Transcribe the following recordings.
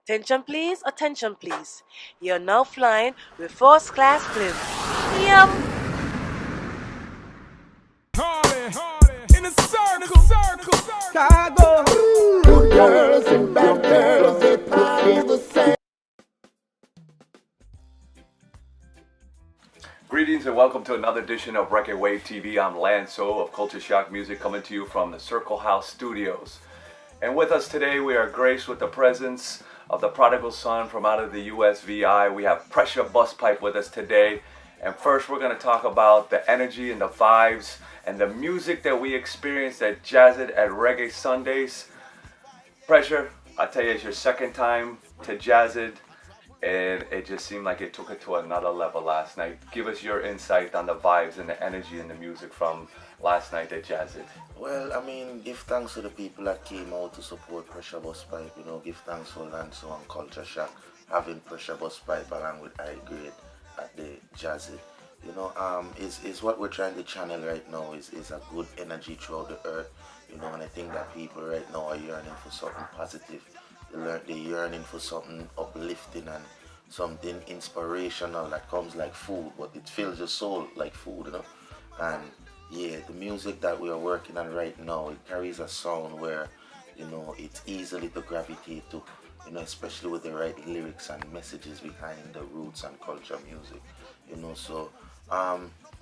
Attention please. You're now flying with first class blimp. Yum! In a circle. Chicago. Good girls and bad girls, they party the same. Greetings and welcome to another edition of Reggae Wave TV. I'm Lanso of Culture Shock Music, coming to you from the Circle House Studios. And with us today, we are graced with the presence of the prodigal son from out of the USVI. We have Pressure Busspipe with us today. And first, we're going to talk about the energy and the vibes and the music that we experienced at Jazzid at Reggae Sundays. Pressure, I tell you, it's your second time to Jazzid, and it just seemed like it took it to another level last night. Give us your insight on the vibes and the energy and the music from last night at Jazzid. Well, I mean, give thanks to the people that came out to support Pressure Busspipe. You know, give thanks for Lanso and Culture Shock having Pressure Busspipe along with High Grade at the Jazzid. You know, is what we're trying to channel right now is a good energy throughout the earth. You know, and I think that people right now are yearning for something positive. They're yearning for something uplifting and something inspirational that comes like food, but it fills your soul like food, you know. And yeah, the music that we are working on right now, it carries a sound where, you know, it's easily to gravitate to, you know, especially with the right lyrics and messages behind the roots and culture music, you know. So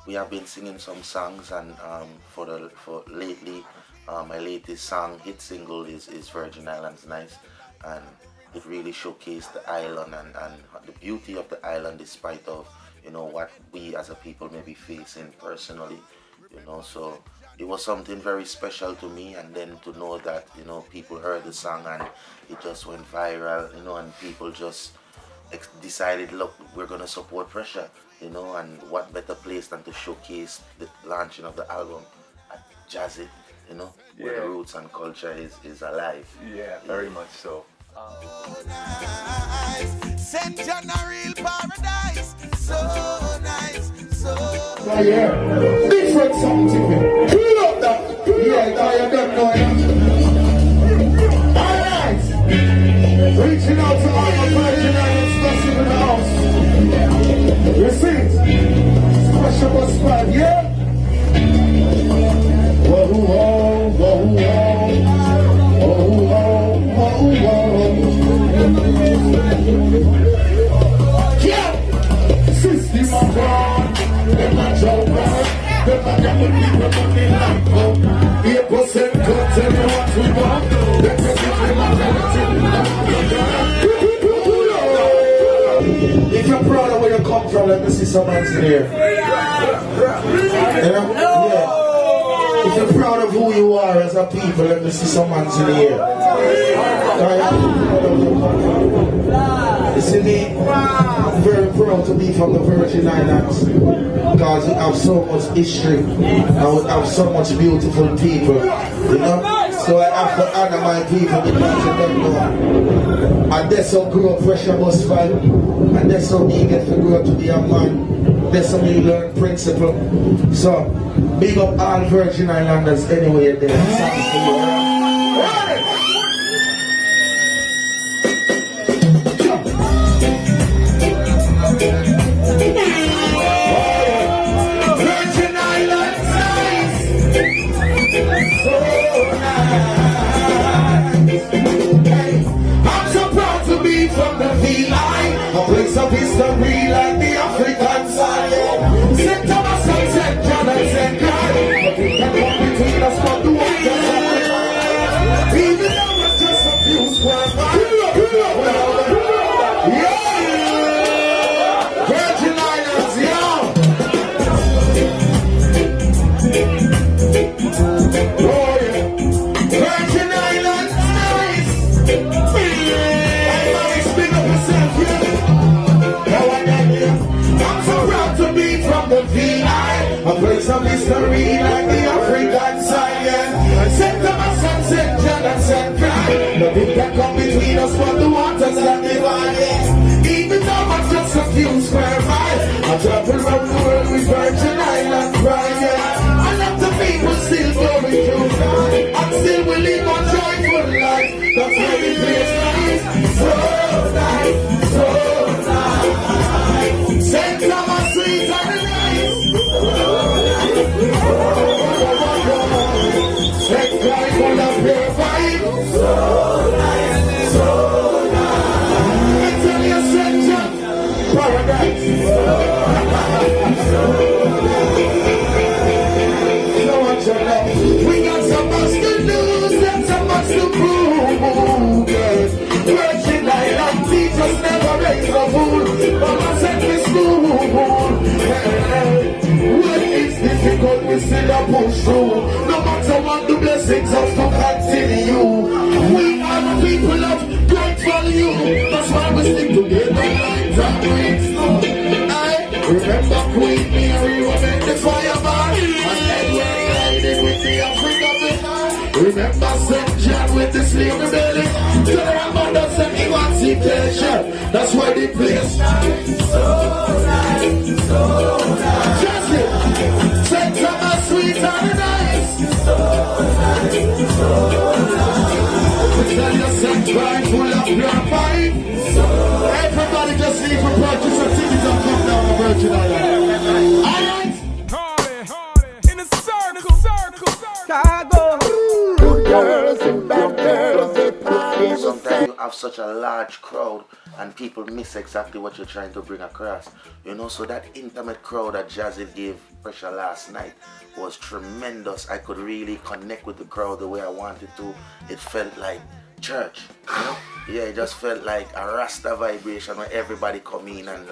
we have been singing some songs, and for lately, my latest song, hit single, is Virgin Islands Nice, and it really showcased the island and the beauty of the island despite of, you know, what we as a people may be facing personally, you know. So it was something very special to me, and then to know that, you know, people heard the song and it just went viral, you know, and people just decided, look, we're gonna support Pressure, you know, and what better place than to showcase the launching of the album at Jazzid, you know, where the roots and culture is alive. Yeah, very much so. Sent you a real paradise. So nice, so Oh yeah, different something. Pull up that. Yeah, you don't know it. Alright. Reaching out to all my Virgin Islands blessing in the house. You see it? Pressure Busspipe, yeah? Whoa, whoa, whoa, whoa. Whoa, whoa, whoa, whoa. Yeah! System of God, them a joker, them a gamble people money like gold. 8% cut, tell me what we want. Them if you're proud of where you come from, let me see some hands in here. You know? Yeah. If you're proud of who you are as a people, let me see some hands in the air. You see me? I'm very proud to be from the Virgin Islands because we have so much history and we have so much beautiful people, you know? So I have to honor my people because of them know. And that's how grow up Pressure Busspipe, and that's how me get to grow up to be a man. That's how me learn principle. So, big up all Virgin Islanders anyway there. Thanks for you. Virgin Islands, nice. So nice. Hey, I'm so proud to be from the VI, a place of history like the African side. St. Thomas and St. John and St. Clyde, but we can come between us but the water. Even though it's just a few square miles. Yeah! Virgin Islands, yeah! Oh yeah! Virgin Islands, nice! Everybody speak up yourself, yeah! Now I got here. I'm so proud to be from the VI, a place of history like the African side, yeah. St. Thomas and St. John and St. Clyde, nothing can come between us but the waters that divide, yeah. Even though I'm just a few square miles, I travel around the world with Virgin Islands pride, yeah. A lot of people still going through life, I'm still willing on joyful life. That's why the place nice. So So much of love. We got so much to lose and so much to prove. Yes. Virgin Island teachers never raise a fool. Mama sent me school. When it's difficult, we still a push through. No matter what the blessings have to continue. We are the people of great value. That's why we stick together like that great snow. Remember Queen Mary who made the fireman, and Edward guided with the African. Remember St. John with the slave rebellion. Tell our mother sent emancipation. That's why they place so nice, so nice. Jazzid, St. Thomas sweet and nice. So nice, so nice. Tell your St. Pride full of pure mind. Everybody just leave for purchase a ticket and come down to Virgin Island. Alright? In a circle. Chicago. Good girls and bad girls, they party. Sometimes you have such a large crowd and people miss exactly what you're trying to bring across. You know, so that intimate crowd that Jazzid gave Pressure last night was tremendous. I could really connect with the crowd the way I wanted to. It felt like church, you know? Yeah, it just felt like a Rasta vibration where everybody come in and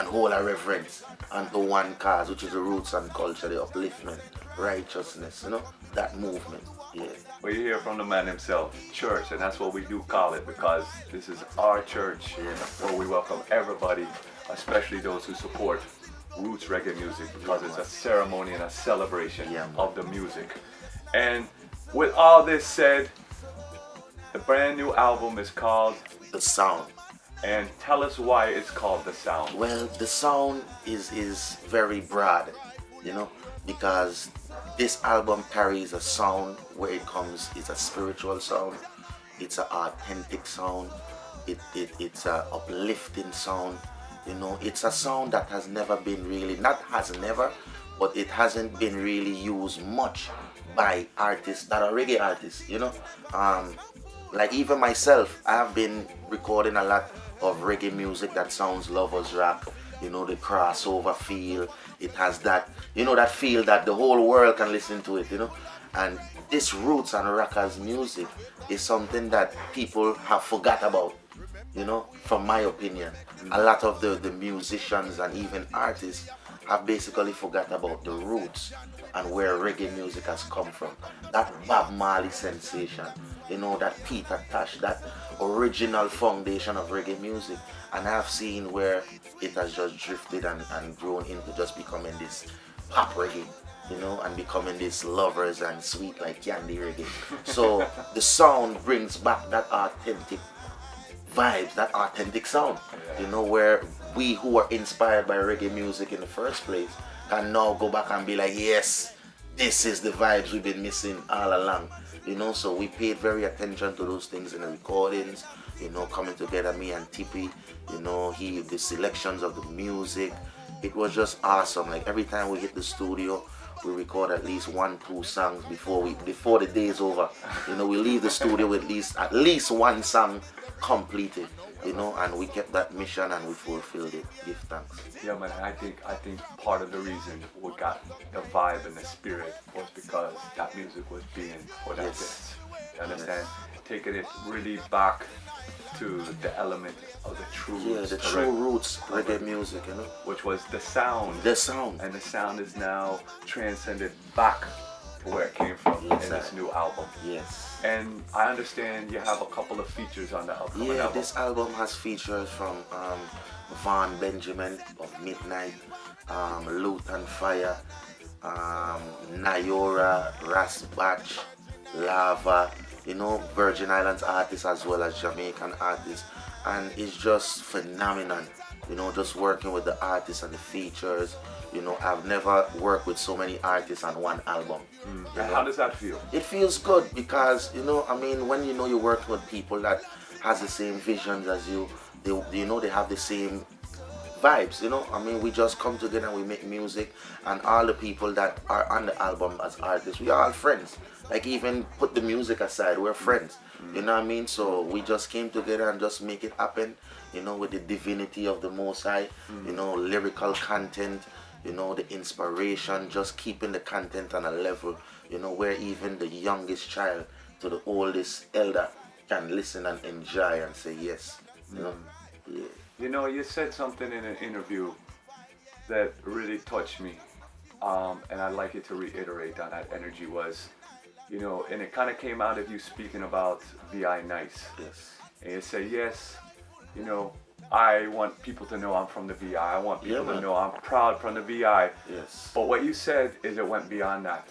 hold a reverence unto one cause, which is the roots and culture, the upliftment, righteousness, you know, that movement. Yeah. Well, you hear from the man himself, church, and that's what we do call it, because this is our church where we welcome everybody, especially those who support roots reggae music, because it's a ceremony and a celebration of the music. And with all this said, the brand new album is called The Sound. And tell us why it's called The Sound. Well, the sound is very broad, you know, because this album carries a sound where it comes, it's a spiritual sound, it's an authentic sound, it's an uplifting sound, you know, it's a sound that has never been really, not has never, but it hasn't been really used much by artists that are reggae artists, you know. Like even myself, I have been recording a lot of reggae music that sounds lovers rock, you know, the crossover feel. It has that, you know, that feel that the whole world can listen to it, you know. And this roots and rockers music is something that people have forgot about, you know, from my opinion. A lot of the musicians and even artists have basically forgot about the roots and where reggae music has come from. That Bob Marley sensation, you know, that Peter Tosh, that original foundation of reggae music. And I've seen where it has just drifted and grown into just becoming this pop reggae, you know, and becoming this lovers and sweet like candy reggae. So the sound brings back that authentic vibes, that authentic sound, you know, where we who are inspired by reggae music in the first place can now go back and be like, yes, this is the vibes we've been missing all along, you know. So we paid very attention to those things in the recordings, you know, coming together, me and Tippy, you know, the selections of the music, it was just awesome. Like every time we hit the studio, we record at least 1-2 songs before the day is over. You know, we leave the studio with at least one song completed, you know, and we kept that mission and we fulfilled it. Give thanks. Yeah, man, I think part of the reason we got the vibe and the spirit was because that music was being put out there. You understand? Taking it really back to the element of the true roots. Yeah, the true roots reggae music, you know. Which was the sound. The sound. And the sound is now transcended back to where it came from in this new album. Yes. And I understand you have a couple of features on the album. Yeah, this album has features from Von Benjamin of Midnight, Lutan Fire, Nayora, Rasbach, Lava, you know, Virgin Islands artists as well as Jamaican artists. And it's just phenomenal, you know, just working with the artists and the features. You know, I've never worked with so many artists on one album. And how does that feel? It feels good because, you know, I mean, when you know you're working with people that has the same visions as you, you know, they have the same vibes, you know. I mean, we just come together and we make music, and all the people that are on the album as artists, we are all friends. Like, even put the music aside, we're friends. You know what I mean? So we just came together and just make it happen, you know, with the divinity of the Most High, you know, lyrical content, you know, the inspiration, just keeping the content on a level, you know, where even the youngest child to the oldest elder can listen and enjoy and say yes, you know. Yeah. You know, you said something in an interview that really touched me, and I'd like you to reiterate on that energy was, you know, and it kind of came out of you speaking about VI Nice. Yes. And you say, yes, you know, I want people to know I'm from the VI. I want people to know I'm proud from the VI. Yes. But what you said is it went beyond that.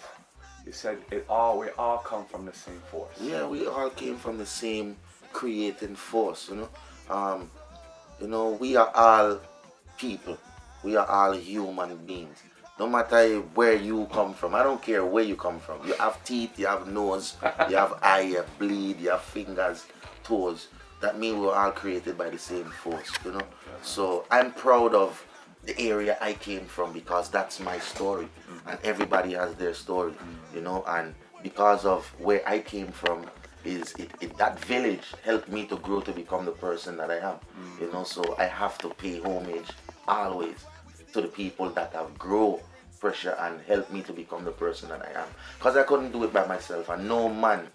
You said we all come from the same force. Yeah, we all came from the same creating force, you know. You know, we are all people. We are all human beings. No matter where you come from, I don't care where you come from. You have teeth, you have nose, you have eye, you bleed, you have fingers, toes. That means we're all created by the same force, you know. So I'm proud of the area I came from because that's my story. And everybody has their story, you know. And because of where I came from, that village helped me to grow to become the person that I am, you know. So I have to pay homage always to the people that have grown pressure and helped me to become the person that I am. Because I couldn't do it by myself, and no man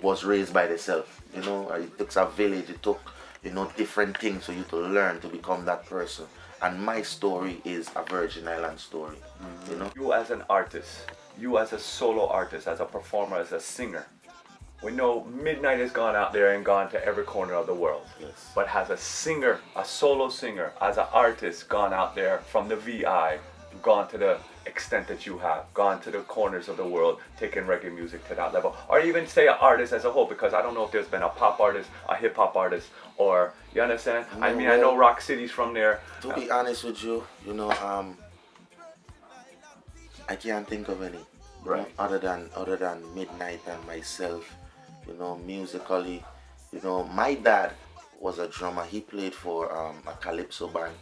was raised by themselves, you know. It took a village, it took, you know, different things for you to learn to become that person. And my story is a Virgin Island story, you know. You as an artist, you as a solo artist, as a performer, as a singer, we know Midnight has gone out there and gone to every corner of the world. Yes. But has a singer, a solo singer, as an artist, gone out there from the VI, gone to the extent that you have, gone to the corners of the world, taking reggae music to that level, or even say an artist as a whole, because I don't know if there's been a pop artist, a hip hop artist, or, you understand? No, I mean, I know Rock City's from there. To be honest with you, you know, I can't think of any, Right. other than Midnight and myself. You know, musically, you know, my dad was a drummer. He played for a calypso band,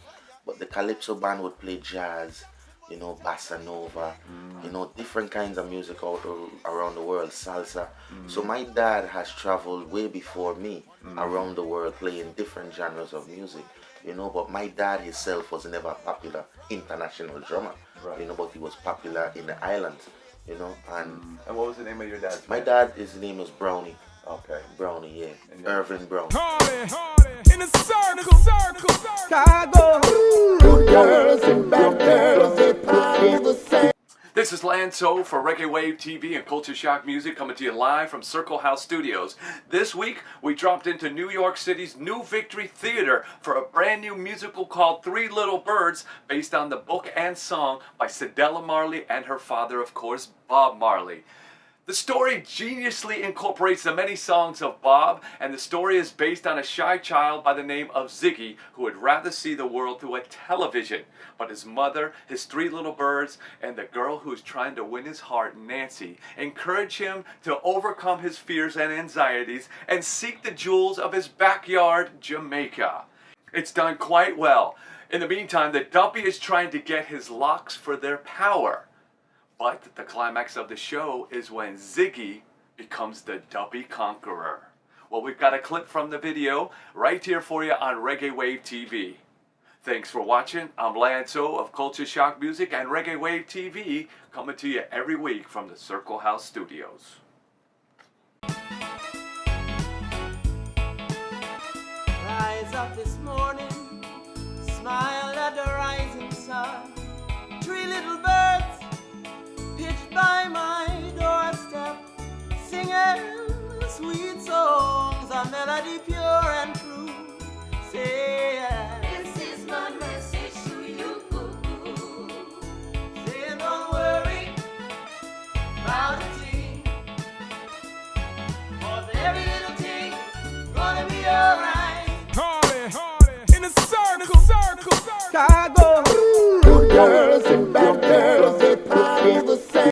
but the calypso band would play jazz, you know, bossa nova, you know, different kinds of music out around the world, salsa. So my dad has traveled way before me around the world playing different genres of music, you know. But my dad himself was never a popular international drummer, you know, but he was popular in the islands, you know. And what was the name of your dad's my band? dad, his name is Brownie. Okay. Brownie, yeah. And Irvin Brown. In a circle, Chicago. Good girls and bad girls, they party the same. This is Lanso for Reggae Wave TV and Culture Shock Music, coming to you live from Circle House Studios. This week, we dropped into New York City's New Victory Theater for a brand new musical called Three Little Birds, based on the book and song by Daniel Marley and her father, of course, Bob Marley. The story geniusly incorporates the many songs of Bob, and the story is based on a shy child by the name of Ziggy, who would rather see the world through a television. But his mother, his three little birds, and the girl who's trying to win his heart, Nancy, encourage him to overcome his fears and anxieties and seek the jewels of his backyard, Jamaica. It's done quite well. In the meantime, the Dumpy is trying to get his locks for their power. But the climax of the show is when Ziggy becomes the Dumpy Conqueror. Well, we've got a clip from the video right here for you on Reggae Wave TV. Thanks for watching. I'm Lanso of Culture Shock Music and Reggae Wave TV, coming to you every week from the Circle House Studios. Rise up this morning, smile at the rising sun. Three little birds pitched by my doorstep, singing sweet songs, a melody pure and true. Say, this is my message to you. Say, don't worry about a thing, 'cause every little thing gonna be alright. Hardy, in a circle, Chicago. Good girls and bad